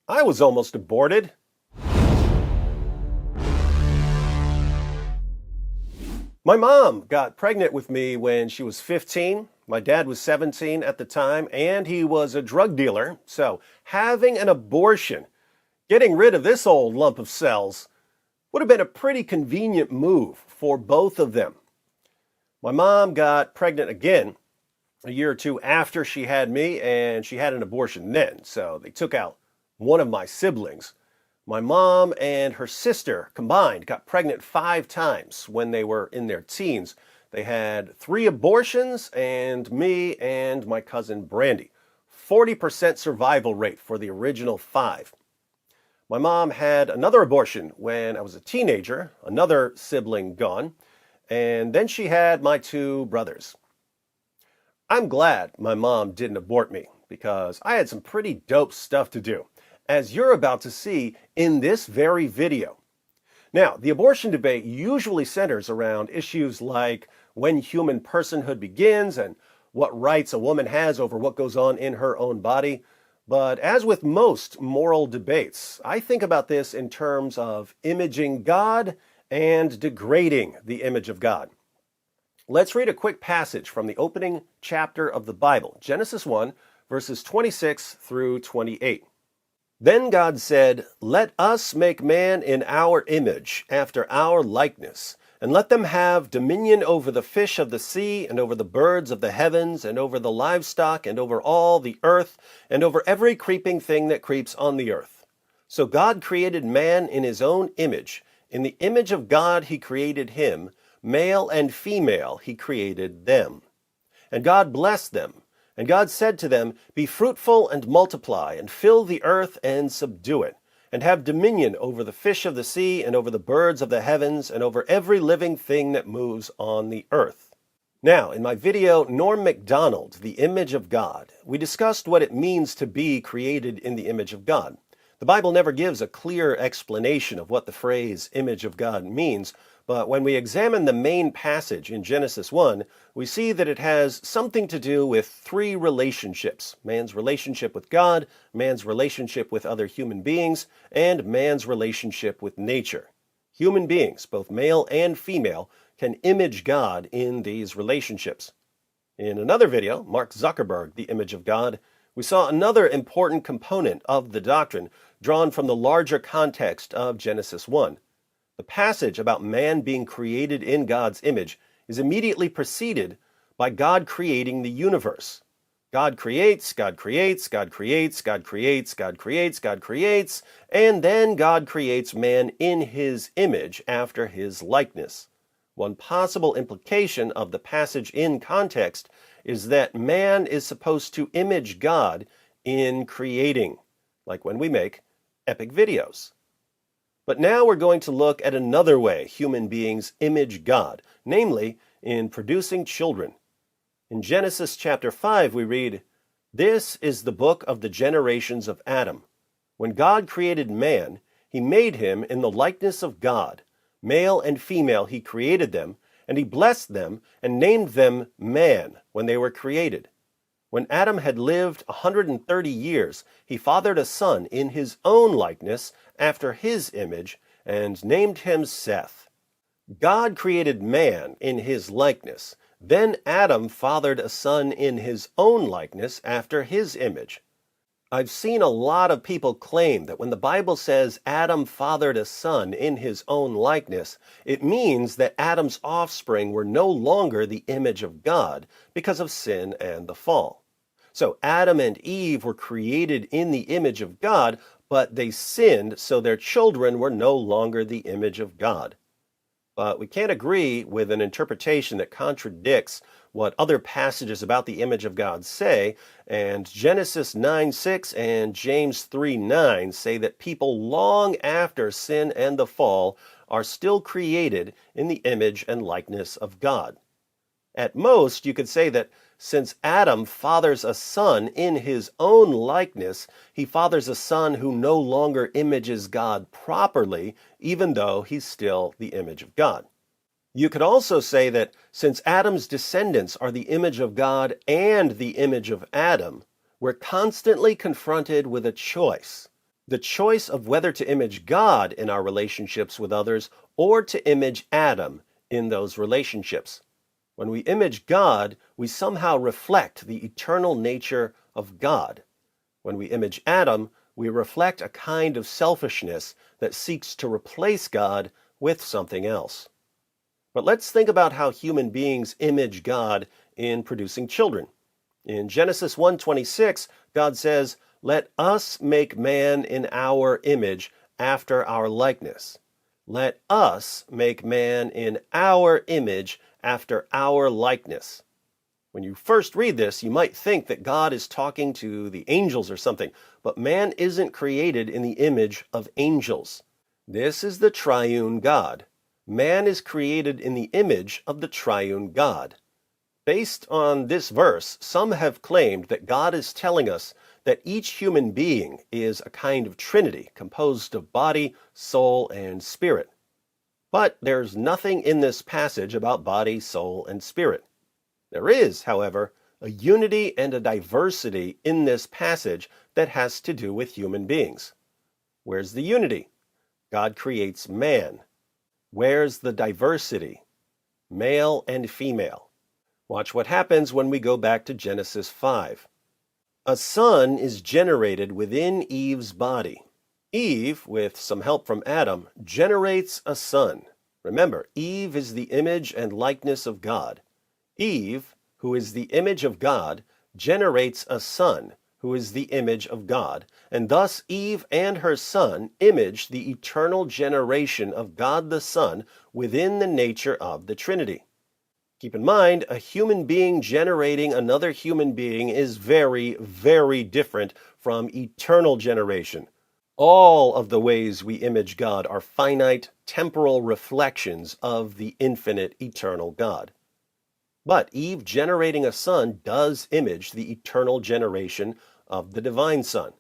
I was almost aborted. My mom got pregnant with me when she was 15. My dad was 17 at the time, and he was a drug dealer. So having an abortion, getting rid of this old lump of cells, would have been a pretty convenient move for both of them. My mom got pregnant again a year or two after she had me, and she had an abortion then. So they took out one of my siblings. My mom and her sister combined got pregnant 5 times when they were in their teens. They had 3 abortions, and me and my cousin Brandy. 40% survival rate for the original 5. My mom had another abortion when I was a teenager, another sibling gone, and then she had my 2 brothers. I'm glad my mom didn't abort me because I had some pretty dope stuff to do, as you're about to see in this very video. Now, the abortion debate usually centers around issues like when human personhood begins and what rights a woman has over what goes on in her own body. But as with most moral debates, I think about this in terms of imaging God and degrading the image of God. Let's read a quick passage from the opening chapter of the Bible, Genesis 1, verses 26 through 28. Then God said, "Let us make man in our image, after our likeness, and let them have dominion over the fish of the sea, and over the birds of the heavens, and over the livestock, and over all the earth, and over every creeping thing that creeps on the earth." So God created man in his own image. In the image of God he created him. Male and female he created them. And God blessed them. And God said to them, "Be fruitful and multiply, and fill the earth and subdue it, and have dominion over the fish of the sea, and over the birds of the heavens, and over every living thing that moves on the earth." Now, in my video, Norm Macdonald, The Image of God, we discussed what it means to be created in the image of God. The Bible never gives a clear explanation of what the phrase image of God means, but when we examine the main passage in Genesis 1, we see that it has something to do with 3 relationships: man's relationship with God, man's relationship with other human beings, and man's relationship with nature. Human beings, both male and female, can image God in these relationships. In another video, Mark Zuckerberg, The Image of God, we saw another important component of the doctrine drawn from the larger context of Genesis 1. The passage about man being created in God's image is immediately preceded by God creating the universe. God creates, God creates, God creates, God creates, God creates, God creates, and then God creates man in his image after his likeness. One possible implication of the passage in context is that man is supposed to image God in creating, like when we make epic videos. But now we're going to look at another way human beings image God, namely in producing children. In Genesis chapter 5 we read, "This is the book of the generations of Adam. When God created man, he made him in the likeness of God. Male and female he created them, and he blessed them and named them man when they were created. When Adam had lived 130 years, he fathered a son in his own likeness, after his image, and named him Seth." God created man in his likeness. Then Adam fathered a son in his own likeness, after his image. I've seen a lot of people claim that when the Bible says Adam fathered a son in his own likeness, it means that Adam's offspring were no longer the image of God because of sin and the fall. So Adam and Eve were created in the image of God, but they sinned, so their children were no longer the image of God. But we can't agree with an interpretation that contradicts what other passages about the image of God say, and Genesis 9:6 and James 3:9 say that people long after sin and the fall are still created in the image and likeness of God. At most, you could say that since Adam fathers a son in his own likeness, he fathers a son who no longer images God properly, even though he's still the image of God. You could also say that since Adam's descendants are the image of God and the image of Adam, we're constantly confronted with a choice. The choice of whether to image God in our relationships with others or to image Adam in those relationships. When we image God, we somehow reflect the eternal nature of God. When we image Adam, we reflect a kind of selfishness that seeks to replace God with something else. But let's think about how human beings image God in producing children. In Genesis 1:26, God says, "Let us make man in our image, after our likeness." Let us make man in our image, after our likeness. When you first read this, you might think that God is talking to the angels or something, but man isn't created in the image of angels. This is the triune God. Man is created in the image of the triune God. Based on this verse, some have claimed that God is telling us that each human being is a kind of trinity composed of body, soul, and spirit. But there's nothing in this passage about body, soul, and spirit. There is, however, a unity and a diversity in this passage that has to do with human beings. Where's the unity? God creates man. Where's the diversity? Male and female. Watch what happens when we go back to Genesis 5. A son is generated within Eve's body. Eve, with some help from Adam, generates a son. Remember, Eve is the image and likeness of God. Eve, who is the image of God, generates a son, who is the image of God, and thus Eve and her son image the eternal generation of God the Son within the nature of the Trinity. Keep in mind, a human being generating another human being is very, very different from eternal generation. All of the ways we image God are finite, temporal reflections of the infinite, eternal God. But Eve generating a son does image the eternal generation of the divine Son.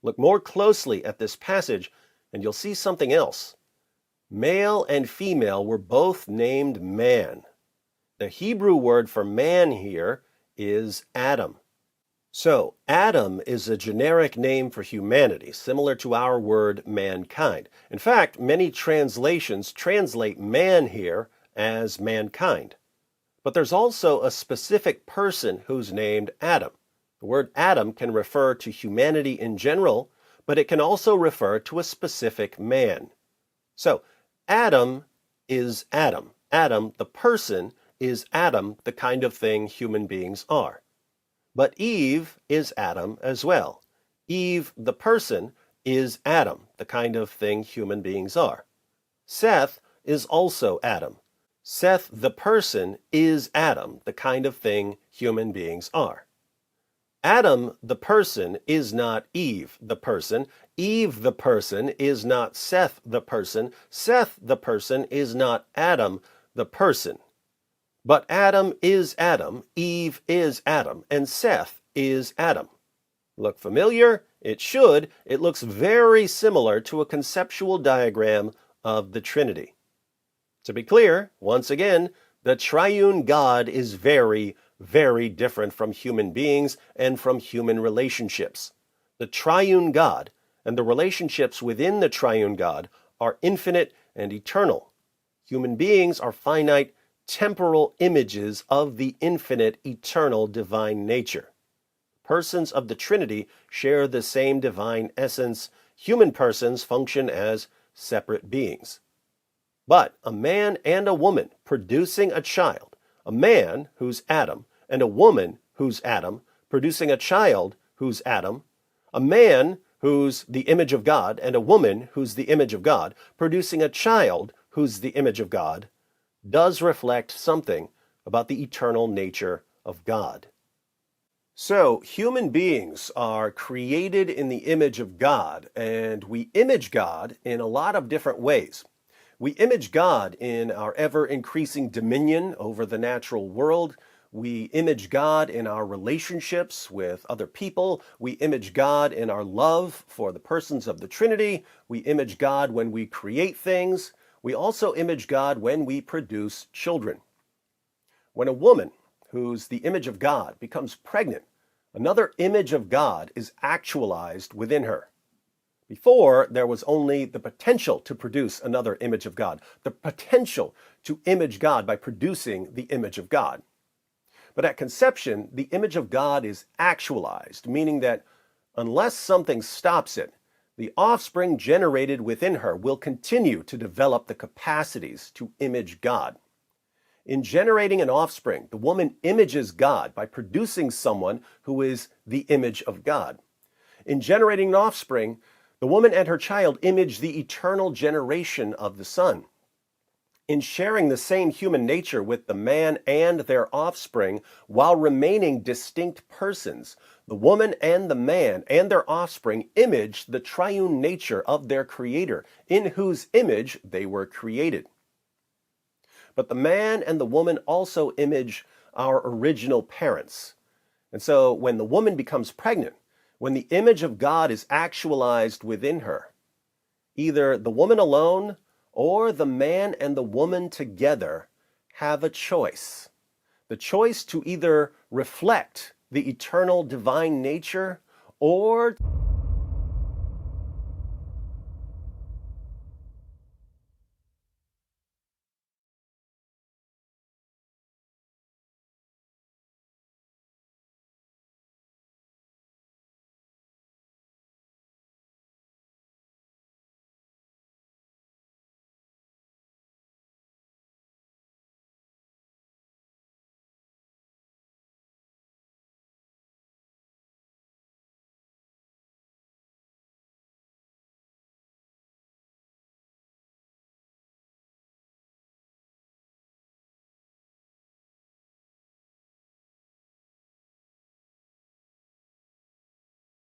Look more closely at this passage, and you'll see something else. Male and female were both named man. The Hebrew word for man here is Adam. So, Adam is a generic name for humanity, similar to our word mankind. In fact, many translations translate man here as mankind. But there's also a specific person who's named Adam. The word Adam can refer to humanity in general, but it can also refer to a specific man. So, Adam is Adam. Adam, the person, is Adam, the kind of thing human beings are. But Eve is Adam as well. Eve, the person, is Adam, the kind of thing human beings are. Seth is also Adam. Seth, the person, is Adam, the kind of thing human beings are. Adam, the person, is not Eve, the person. Eve, the person, is not Seth, the person. Seth, the person, is not Adam, the person. But Adam is Adam, Eve is Adam, and Seth is Adam. Look familiar? It should. It looks very similar to a conceptual diagram of the Trinity. To be clear, once again, the triune God is very, very different from human beings and from human relationships. The triune God and the relationships within the triune God are infinite and eternal. Human beings are finite, temporal images of the infinite, eternal divine nature. Persons of the Trinity share the same divine essence. Human persons function as separate beings. But a man and a woman producing a child, a man who's Adam, and a woman who's Adam, producing a child who's Adam, a man who's the image of God, and a woman who's the image of God, producing a child who's the image of God, does reflect something about the eternal nature of God. So, human beings are created in the image of God, and we image God in a lot of different ways. We image God in our ever-increasing dominion over the natural world. We image God in our relationships with other people. We image God in our love for the persons of the Trinity. We image God when we create things. We also image God when we produce children. When a woman, who's the image of God, becomes pregnant, another image of God is actualized within her. Before, there was only the potential to produce another image of God, the potential to image God by producing the image of God. But at conception, the image of God is actualized, meaning that unless something stops it, the offspring generated within her will continue to develop the capacities to image God. In generating an offspring, the woman images God by producing someone who is the image of God. In generating an offspring, the woman and her child image the eternal generation of the Son. In sharing the same human nature with the man and their offspring while remaining distinct persons, the woman and the man and their offspring image the triune nature of their Creator, in whose image they were created. But the man and the woman also image our original parents. And so when the woman becomes pregnant, when the image of God is actualized within her, either the woman alone or the man and the woman together have a choice. The choice to either reflect the eternal divine nature or